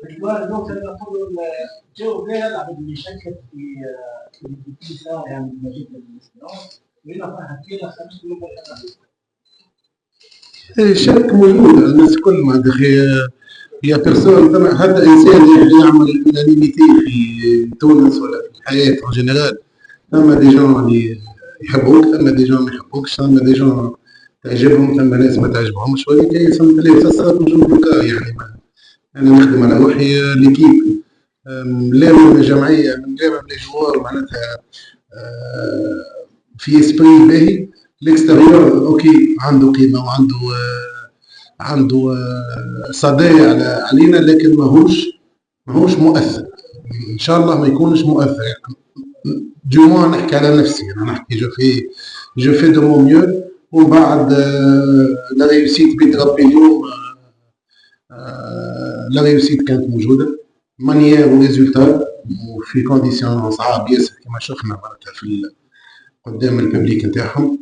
الجوال ممكن نقول جو غير العدد اللي شكل في ساعة يعني مجيء للإسلام وإذا فيها كذا خمس يوم الشركة موجودة الناس كل ما هي بيرسون هذا إنسان يعمل الأنيميتي في تونس ولا في الحياة أو جنرال. ثم دي جون اللي يحبوك، ثم دي جون ما يحبوكش، ثم دي جون تعجبهم، ثم ناس ما تعجبهمش، ولكن يسمى ثلاثة صارت نجوم يعني أنا نخدم على روحي ليكيب لا من جمعية لا من جوار معناتها في اسبري باهي. الاكستيريور اوكي عنده قيمة وعنده عنده صدايا علينا، لكن ماهوش مؤثر. ان شاء الله ما يكونش مؤثر. ديما نحكي على نفسي، انا نحكي جو في دو مون ميو، ومن بعد لا ريوسيت بيد ربي اليوم لا ريوسيت كانت موجوده مانيير وريزولتا وفي كونديسيون صعاب ياسر كما شفنا معناتها في قدام الببليك نتاعهم.